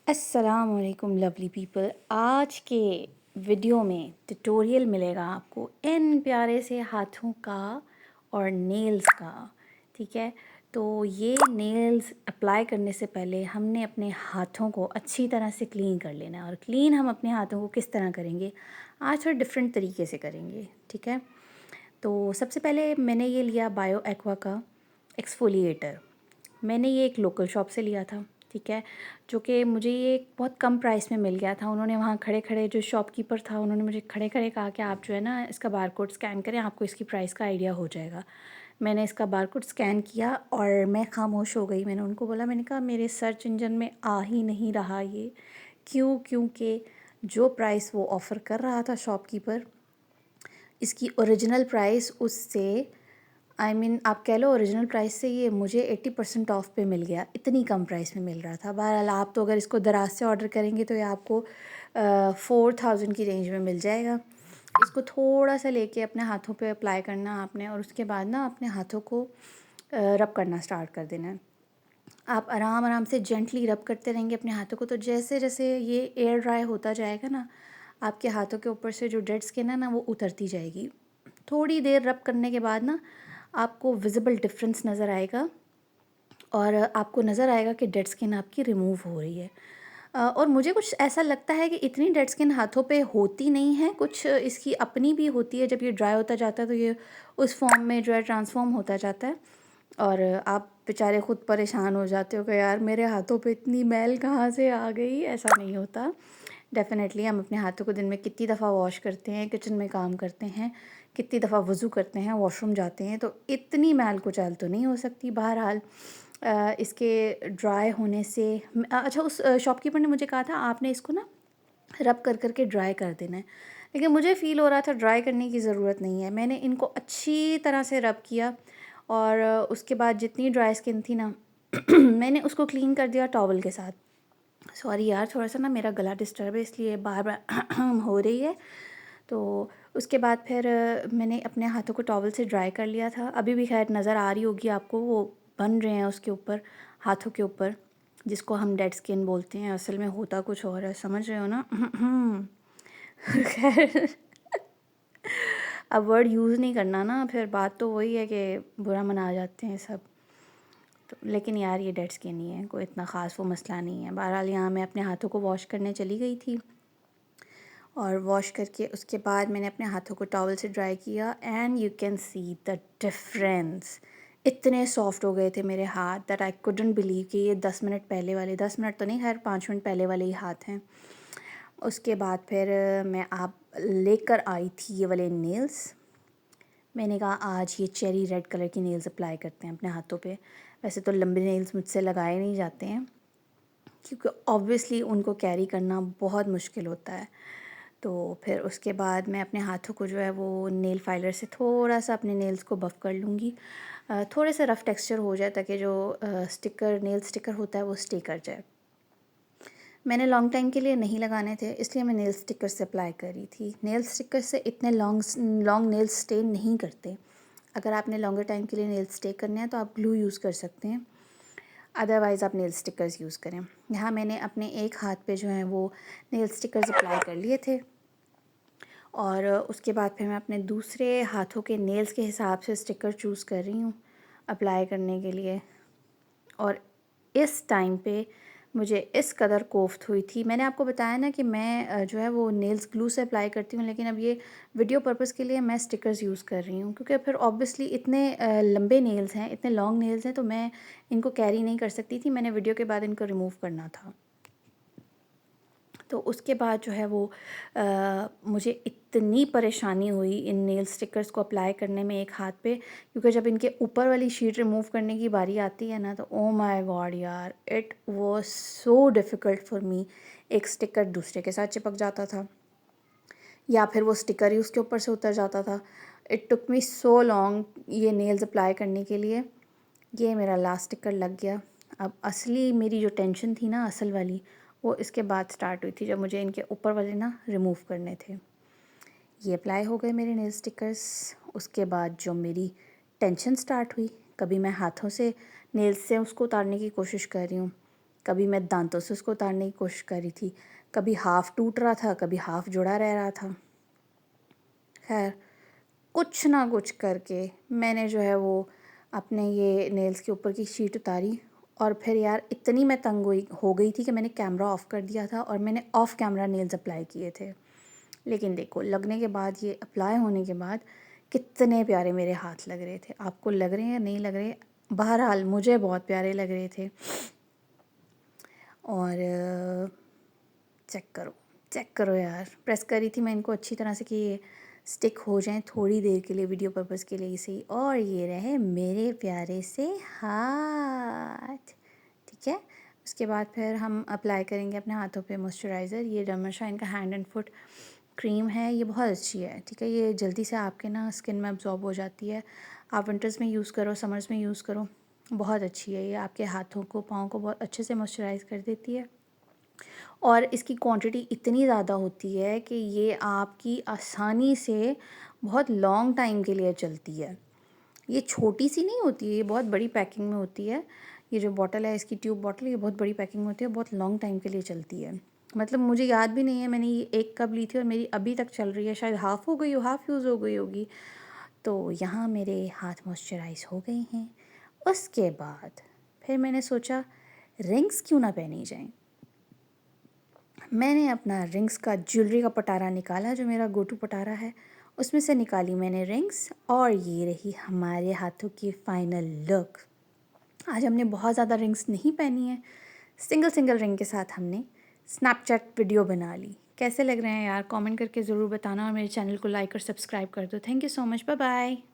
अस्सलामुअलैकुम lovely people. आज के वीडियो में ट्यूटोरियल मिलेगा आपको इन प्यारे से हाथों का और नेल्स का। ठीक है, तो ये नेल्स अप्लाई करने से पहले हमने अपने हाथों को अच्छी तरह से क्लीन कर लेना है। और क्लीन हम अपने हाथों को किस तरह करेंगे, आज थोड़ा डिफरेंट तरीके से करेंगे। ठीक है, तो सबसे पहले मैंने ये लिया बायो एक्वा का एक्सफोलिएटर। मैंने ये एक लोकल शॉप से लिया था। ठीक है, जो कि मुझे ये एक बहुत कम प्राइस में मिल गया था। उन्होंने वहाँ खड़े खड़े, जो शॉपकीपर था, उन्होंने मुझे खड़े खड़े कहा कि आप जो है ना इसका बारकोड स्कैन करें, आपको इसकी प्राइस का आइडिया हो जाएगा। मैंने इसका बारकोड स्कैन किया और मैं खामोश हो गई। मैंने उनको बोला, मैंने कहा मेरे सर्च इंजन में आ ही नहीं रहा ये। क्योंकि जो प्राइस वो ऑफ़र कर रहा था शॉपकीपर, इसकी ओरिजिनल प्राइस उससे आप कह लो ओरिजिनल प्राइस से ये मुझे 80% ऑफ पे मिल गया। इतनी कम प्राइस में मिल रहा था। बहरहाल आप तो अगर इसको दराज से ऑर्डर करेंगे तो ये आपको 4000 की रेंज में मिल जाएगा। इसको थोड़ा सा लेके अपने हाथों पे अप्लाई करना आपने, और उसके बाद ना अपने हाथों को रब करना स्टार्ट कर देना है। आप आराम आराम से जेंटली रब करते रहेंगे अपने हाथों को। तो जैसे जैसे ये एयर ड्राई होता जाएगा ना, आपके हाथों के ऊपर से जो डेड स्किन है ना वो उतरती जाएगी। थोड़ी देर रब करने के बाद ना आपको विजिबल डिफरेंस नज़र आएगा और आपको नज़र आएगा कि डेड स्किन आपकी रिमूव हो रही है। और मुझे कुछ ऐसा लगता है कि इतनी डेड स्किन हाथों पे होती नहीं है, कुछ इसकी अपनी भी होती है। जब ये ड्राई होता जाता है तो ये उस फॉर्म में जो है ट्रांसफॉर्म होता जाता है और आप बेचारे खुद परेशान हो जाते हो कि यार मेरे हाथों पे इतनी मैल कहाँ से आ गई। ऐसा नहीं होता। डेफ़िनेटली हम अपने हाथों को दिन में कितनी दफ़ा वॉश करते हैं, किचन में काम करते हैं, कितनी दफ़ा वज़ू करते हैं, वॉशरूम जाते हैं, तो इतनी मैल कुचैल तो नहीं हो सकती। बहरहाल इसके ड्राई होने से अच्छा, उस शॉपकीपर ने मुझे कहा था आपने इसको ना रब कर के ड्राई कर देना है। लेकिन मुझे फ़ील हो रहा था ड्राई करने की ज़रूरत नहीं है। मैंने इनको अच्छी तरह से रब किया और उसके बाद जितनी ड्राई स्किन थी ना मैंने उसको क्लीन कर दिया टॉवल के साथ। सॉरी यार, थोड़ा सा ना मेरा गला डिस्टर्ब है, इसलिए बार बार हो रही है। तो उसके बाद फिर मैंने अपने हाथों को टॉवल से ड्राई कर लिया था। अभी भी खैर नज़र आ रही होगी आपको, वो बन रहे हैं उसके ऊपर, हाथों के ऊपर, जिसको हम डेड स्किन बोलते हैं। असल में होता कुछ और है, समझ रहे हो ना। खैर, अब वर्ड यूज़ नहीं करना ना, फिर बात तो वही है कि बुरा मना जाते हैं सब। तो लेकिन यार ये डेड स्किन ही है, कोई इतना ख़ास वो मसला नहीं है। बहरहाल यहाँ मैं अपने हाथों को वॉश करने चली गई थी और वॉश करके उसके बाद मैंने अपने हाथों को टॉवल से ड्राई किया and you can see the difference. इतने सॉफ्ट हो गए थे मेरे हाथ दैट आई कुडंट बिलीव कि ये 10 मिनट पहले वाले, 10 मिनट तो नहीं, खैर 5 मिनट पहले वाले ही हाथ हैं। उसके बाद फिर मैं आप लेकर आई थी ये वाले नेल्स। मैंने कहा आज ये चेरी रेड कलर की नेल्स अप्लाई करते हैं अपने हाथों पे। वैसे तो लंबे नेल्स मुझसे लगाए नहीं जाते हैं क्योंकि ऑब्वियसली उनको कैरी करना बहुत मुश्किल होता है। तो फिर उसके बाद मैं अपने हाथों को जो है वो नेल फाइलर से थोड़ा सा अपने नेल्स को बफ़ कर लूँगी, थोड़े से रफ़ टेक्सचर हो जाए ताकि जो स्टिकर, नेल स्टिकर होता है वो स्टे कर जाए। मैंने लॉन्ग टाइम के लिए नहीं लगाने थे, इसलिए मैं नेल स्टिकर से अप्लाई कर रही थी। नेल स्टिकर से इतने लॉन्ग नेल्स स्टे नहीं करते। अगर आपने लॉन्गर टाइम के लिए नेल स्टे करने हैं तो आप ग्लू यूज़ कर सकते हैं, अदरवाइज़ आप नेल स्टिकर्स यूज़ करें। यहाँ मैंने अपने एक हाथ पे जो है वो नेल स्टिकर्स अप्लाई कर लिए थे और उसके बाद फिर मैं अपने दूसरे हाथों के नेल्स के हिसाब से स्टिकर चूज़ कर रही हूँ अप्लाई करने के लिए। और इस टाइम पे मुझे इस कदर कोफ्त हुई थी। मैंने आपको बताया ना कि मैं जो है वो नेल्स ग्लू से अप्लाई करती हूँ, लेकिन अब ये वीडियो पर्पज़ के लिए मैं स्टिकर्स यूज़ कर रही हूँ क्योंकि फिर ऑब्वियसली इतने लंबे नेल्स हैं, इतने लॉन्ग नेल्स हैं, तो मैं इनको कैरी नहीं कर सकती थी। मैंने वीडियो के बाद इनको रिमूव करना था। तो उसके बाद जो है वो मुझे इतनी परेशानी हुई इन नेल स्टिकर्स को अप्लाई करने में एक हाथ पे, क्योंकि जब इनके ऊपर वाली शीट रिमूव करने की बारी आती है ना तो ओ माय गॉड यार, it was so difficult for me. एक स्टिकर दूसरे के साथ चिपक जाता था या फिर वो स्टिकर ही उसके ऊपर से उतर जाता था। It took me so long ये नेल्स अप्लाई करने के लिए। ये मेरा लास्ट स्टिकर लग गया। अब असली मेरी जो टेंशन थी ना, असल वाली, वो इसके बाद स्टार्ट हुई थी जब मुझे इनके ऊपर वाले ना रिमूव करने थे। ये अप्लाई हो गए मेरे नेल स्टिकर्स। उसके बाद जो मेरी टेंशन स्टार्ट हुई, कभी मैं हाथों से नेल्स से उसको उतारने की कोशिश कर रही हूँ, कभी मैं दांतों से उसको उतारने की कोशिश कर रही थी, कभी हाफ़ टूट रहा था, कभी हाफ़ जुड़ा रह रहा था। खैर कुछ ना कुछ करके मैंने जो है वो अपने ये नेल्स के ऊपर की शीट उतारी, और फिर यार इतनी मैं तंग हो गई थी कि मैंने कैमरा ऑफ़ कर दिया था और मैंने ऑफ़ कैमरा नेल्स अप्लाई किए थे। लेकिन देखो, लगने के बाद, ये अप्लाई होने के बाद कितने प्यारे मेरे हाथ लग रहे थे। आपको लग रहे हैं या नहीं लग रहे? बहरहाल मुझे बहुत प्यारे लग रहे थे। और चेक करो यार, प्रेस करी थी मैं इनको अच्छी तरह से कि ये स्टिक हो जाएं थोड़ी देर के लिए, वीडियो पर्पज़ के लिए ही सही। और ये रहे मेरे प्यारे से हाथ, ठीक है। उसके बाद फिर हम अप्लाई करेंगे अपने हाथों पे मॉइस्चराइज़र। ये डर्माशाइन का हैंड एंड फुट क्रीम है, ये बहुत अच्छी है, ठीक है। ये जल्दी से आपके ना स्किन में अब्जॉर्ब हो जाती है। आप विंटर्स में यूज़ करो, समर्स में यूज़ करो, बहुत अच्छी है ये। आपके हाथों को, पाँव को बहुत अच्छे से मॉइस्चराइज़ कर देती है। और इसकी क्वांटिटी इतनी ज़्यादा होती है कि ये आपकी आसानी से बहुत लॉन्ग टाइम के लिए चलती है। ये छोटी सी नहीं होती है, ये बहुत बड़ी पैकिंग में होती है। ये जो बॉटल है, इसकी ट्यूब बॉटल, ये बहुत बड़ी पैकिंग में होती है, बहुत लॉन्ग टाइम के लिए चलती है। मतलब मुझे याद भी नहीं है मैंने ये एक कब ली थी और मेरी अभी तक चल रही है, शायद हाफ़ हो गई हो, हाफ़ यूज़ हो गई होगी। तो यहाँ मेरे हाथ मॉइस्चराइज़ हो गए हैं। उसके बाद फिर मैंने सोचा रिंग्स क्यों ना पहनी जाएँ। मैंने अपना रिंग्स का ज्वेलरी का पटारा निकाला, जो मेरा गो टू पटारा है, उसमें से निकाली मैंने रिंग्स, और ये रही हमारे हाथों की फ़ाइनल लुक। आज हमने बहुत ज़्यादा रिंग्स नहीं पहनी है, सिंगल सिंगल रिंग के साथ हमने स्नैपचैट वीडियो बना ली। कैसे लग रहे हैं यार, कमेंट करके ज़रूर बताना, और मेरे चैनल को लाइक और सब्सक्राइब कर दो। Thank you so much, bye bye.